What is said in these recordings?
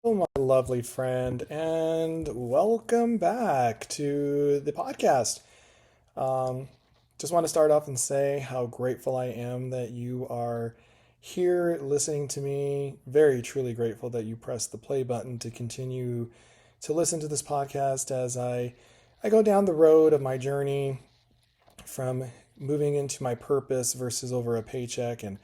My lovely friend, and welcome back to the podcast. Um, just want to start off and say how grateful I am that you are here listening to me. Very truly grateful that you pressed the play button to continue to listen to this podcast as I go down the road of my journey from moving into my purpose versus over a paycheck. And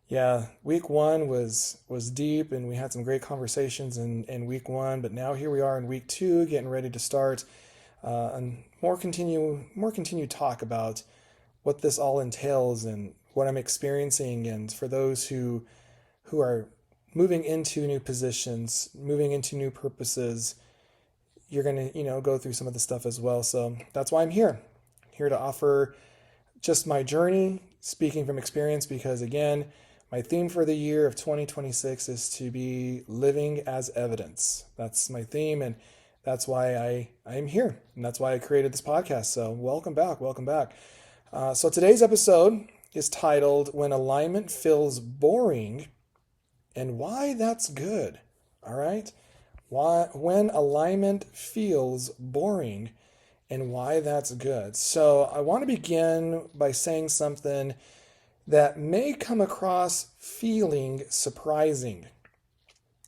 yeah, week one was deep, and we had some great conversations in week one. But now here we are in week two, getting ready to start and more continue talk about what this all entails and what I'm experiencing. And for those who are moving into new positions, moving into new purposes, you're gonna go through some of the stuff as well. So that's why I'm here to offer just my journey, speaking from experience, because again, my theme for the year of 2026 is to be living as evidence. That's my theme, and that's why I am here, and that's why I created this podcast. So welcome back, welcome back. So today's episode is titled "When Alignment Feels Boring and Why That's Good." All right, when alignment feels boring and why that's good. So I want to begin by saying something that may come across feeling surprising,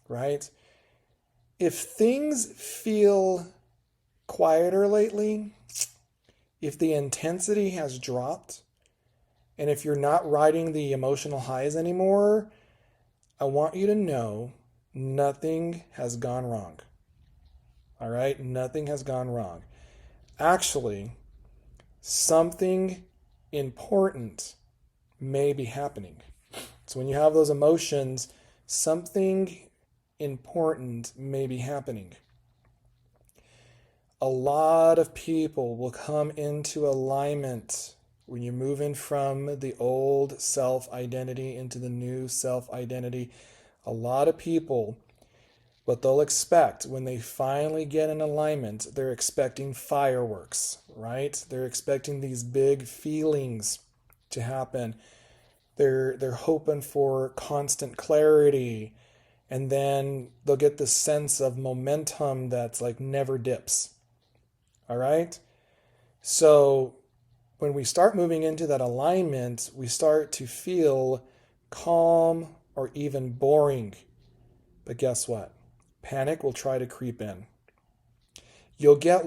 right? If things feel quieter lately, if the intensity has dropped, and if you're not riding the emotional highs anymore, I want you to know nothing has gone wrong. All right? Nothing has gone wrong. Actually, something important may be happening. So when you have those emotions, something important may be happening. A lot of people will come into alignment when you move in from the old self identity into the new self identity. A lot of people, what they'll expect when they finally get in alignment, they're expecting fireworks, right? They're expecting these big feelings to happen. They're hoping for constant clarity, and then they'll get this sense of momentum that's like never dips. All right? So when we start moving into that alignment, we start to feel calm or even boring. But guess what? Panic will try to creep in. You'll get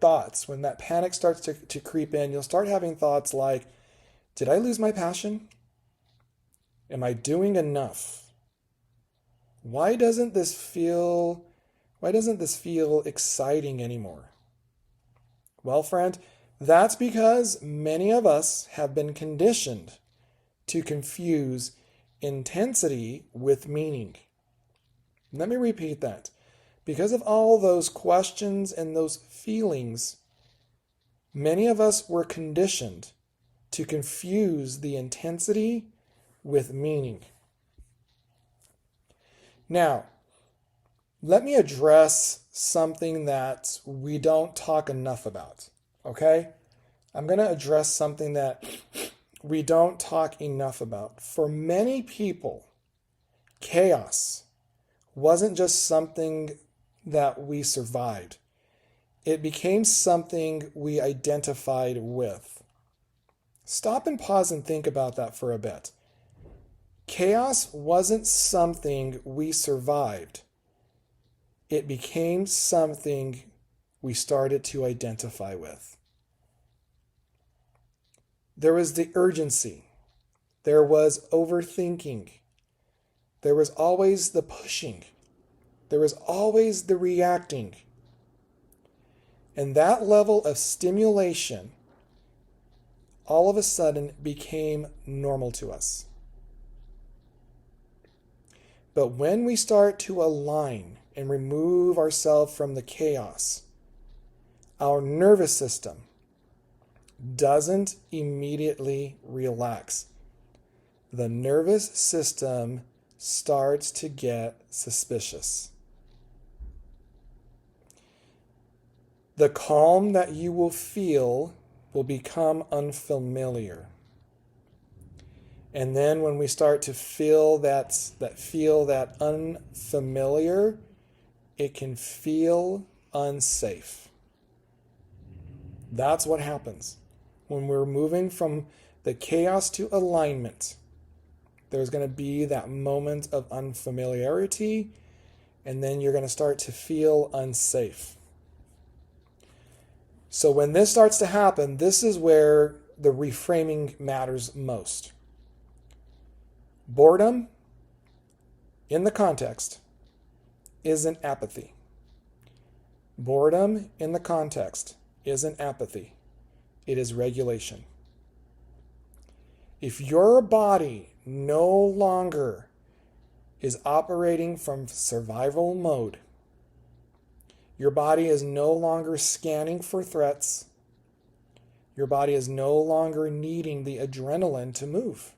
thoughts when that panic starts to creep in. You'll start having thoughts like, did I lose my passion? Am I doing enough? Why doesn't this feel exciting anymore? Well, friend, that's because many of us have been conditioned to confuse intensity with meaning. Let me repeat that. Because of all those questions and those feelings, many of us were conditioned to confuse the intensity with meaning. Now, let me address something that we don't talk enough about, okay? I'm going to address something that we don't talk enough about. For many people, chaos wasn't just something that we survived. It became something we identified with. Stop and pause and think about that for a bit. Chaos wasn't something we survived. It became something we started to identify with. There was the urgency. There was overthinking. There was always the pushing. There was always the reacting. And that level of stimulation all of a sudden became normal to us. But when we start to align and remove ourselves from the chaos, our nervous system doesn't immediately relax. The nervous system starts to get suspicious. The calm that you will feel will become unfamiliar. And then when we start to feel that unfamiliar, it can feel unsafe. That's what happens when we're moving from the chaos to alignment. There's going to be that moment of unfamiliarity, and then you're going to start to feel unsafe. So when this starts to happen, this is where the reframing matters most. Boredom, in the context, isn't apathy. Boredom, in the context, isn't apathy. It is regulation. If your body no longer is operating from survival mode, your body is no longer scanning for threats, your body is no longer needing the adrenaline to move.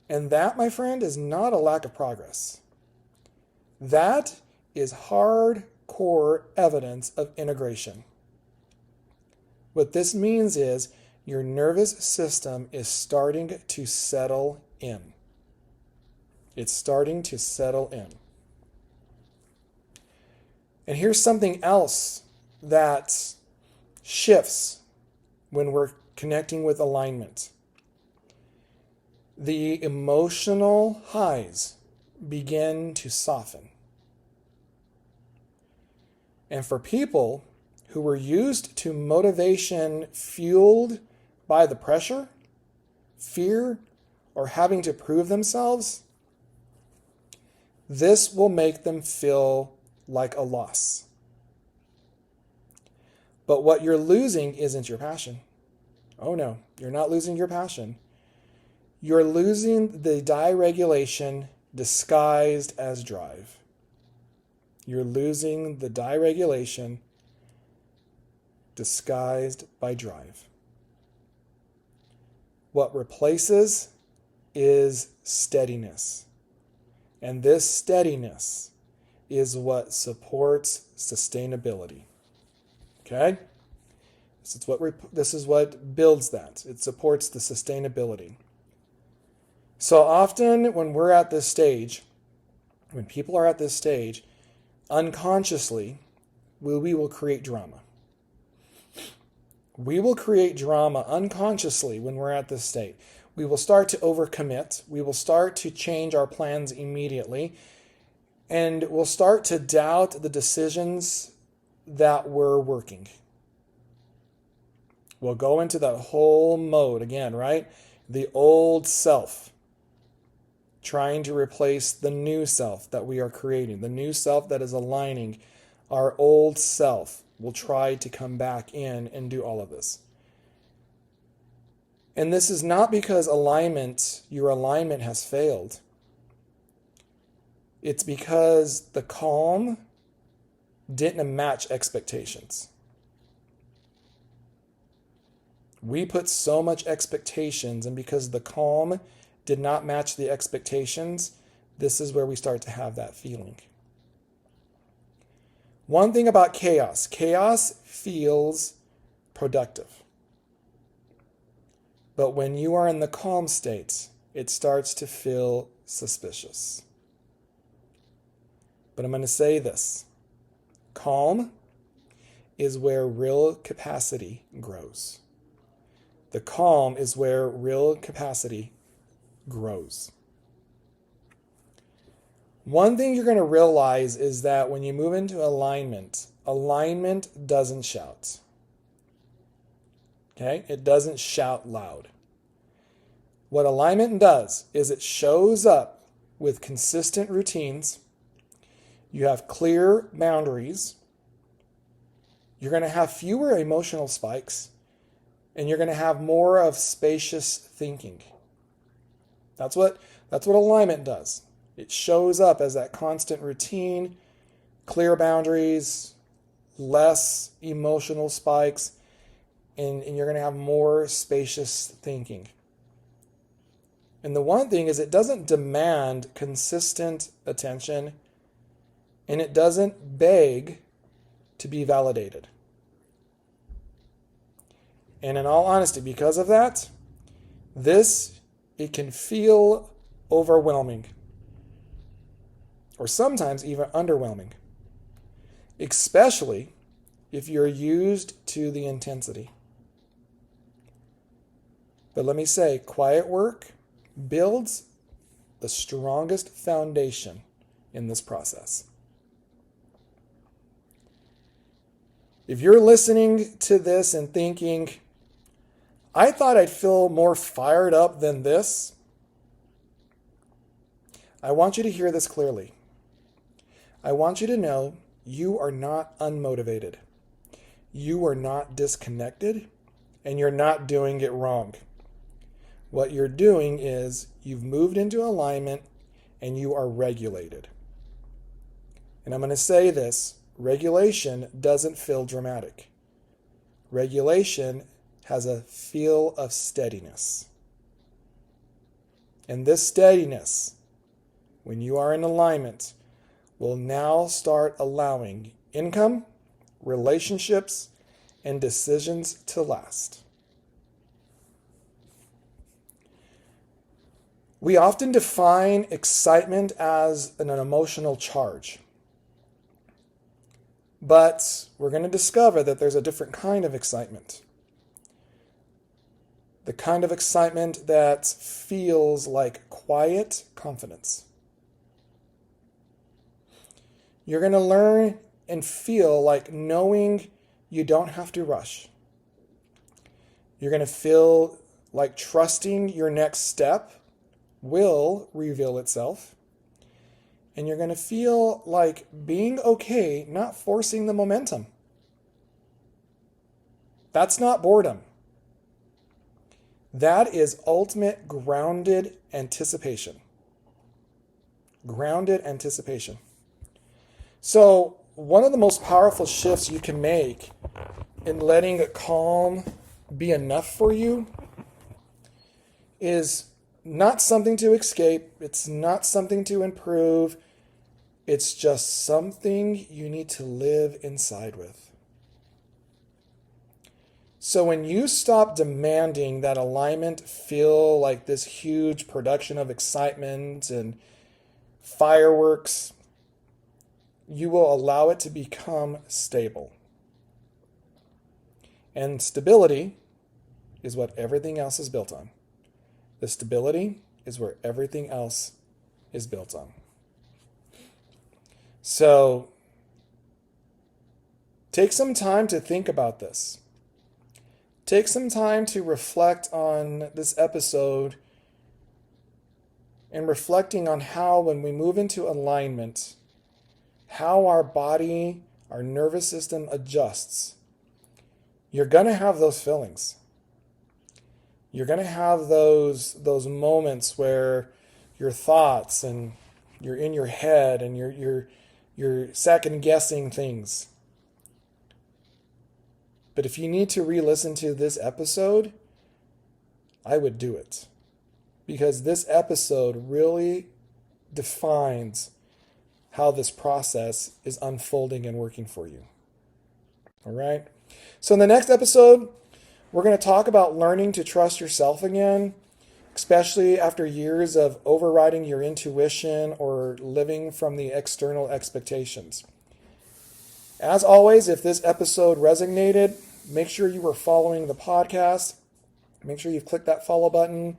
And that, my friend, is not a lack of progress. That is hardcore evidence of integration. What this means is your nervous system is starting to settle in. It's starting to settle in. And here's something else that shifts when we're connecting with alignment. The emotional highs begin to soften. And for people who were used to motivation fueled by the pressure, fear, or having to prove themselves, this will make them feel like a loss. But what you're losing isn't your passion. Oh no, you're not losing your passion. You're losing the deregulation disguised as drive. You're losing the deregulation disguised by drive. What replaces is steadiness. And this steadiness is what supports sustainability. Okay? This is what builds that. It supports the sustainability. So often when we're at this stage, when people are at this stage, unconsciously, we will create drama. We will create drama unconsciously when we're at this state. We will start to overcommit. We will start to change our plans immediately. And we'll start to doubt the decisions that we're working. We'll go into that whole mode again, right? The old self, trying to replace the new self that we are creating. The new self that is aligning our old self will try to come back in and do all of this. And this is not because your alignment has failed. It's because the calm didn't match expectations. We put so much expectations, and because the calm did not match the expectations, this is where we start to have that feeling. One thing about chaos feels productive. But when you are in the calm state, it starts to feel suspicious. But I'm going to say this. Calm is where real capacity grows. The calm is where real capacity grows. One thing you're going to realize is that when you move into alignment doesn't shout. Okay? It doesn't shout loud. What alignment does is it shows up with consistent routines. You have clear boundaries. You're going to have fewer emotional spikes, and you're going to have more of spacious thinking. That's what alignment does. It shows up as that constant routine, clear boundaries, less emotional spikes, and you're going to have more spacious thinking. And the one thing is it doesn't demand consistent attention, and it doesn't beg to be validated. And in all honesty, because of that, It can feel overwhelming, or sometimes even underwhelming, especially if you're used to the intensity. But let me say, quiet work builds the strongest foundation in this process. If you're listening to this and thinking, I thought I'd feel more fired up than this, I want you to hear this clearly. I want you to know you are not unmotivated. You are not disconnected, and you're not doing it wrong. What you're doing is you've moved into alignment and you are regulated. And I'm going to say this, regulation doesn't feel dramatic. Regulation has a feel of steadiness. And this steadiness, when you are in alignment, will now start allowing income, relationships, and decisions to last. We often define excitement as an emotional charge. But we're going to discover that there's a different kind of excitement. The kind of excitement that feels like quiet confidence. You're going to learn and feel like knowing you don't have to rush. You're going to feel like trusting your next step will reveal itself. And you're going to feel like being okay, not forcing the momentum. That's not boredom. That is ultimate grounded anticipation. Grounded anticipation. So, one of the most powerful shifts you can make in letting calm be enough for you is not something to escape. It's not something to improve. It's just something you need to live inside with. So when you stop demanding that alignment feel like this huge production of excitement and fireworks, you will allow it to become stable. And stability is what everything else is built on. The stability is where everything else is built on. So, take some time to think about this. Take some time to reflect on this episode and reflecting on how when we move into alignment, how our body, our nervous system adjusts. You're going to have those feelings. You're going to have those moments where your thoughts and you're in your head and you're second guessing things. But if you need to re-listen to this episode, I would do it. Because this episode really defines how this process is unfolding and working for you. All right? So in the next episode, we're going to talk about learning to trust yourself again, especially after years of overriding your intuition or living from the external expectations. As always, if this episode resonated, make sure you are following the podcast. Make sure you've clicked that follow button.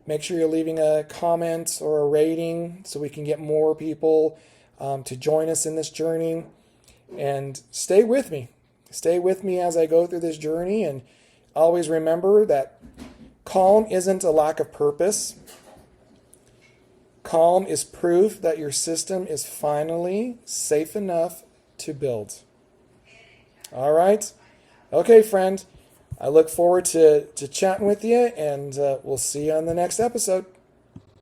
Make sure you're leaving a comment or a rating so we can get more people to join us in this journey. And stay with me. Stay with me as I go through this journey, and always remember that calm isn't a lack of purpose. Calm is proof that your system is finally safe enough to build. All right? Okay, friend. I look forward to chatting with you, and we'll see you on the next episode.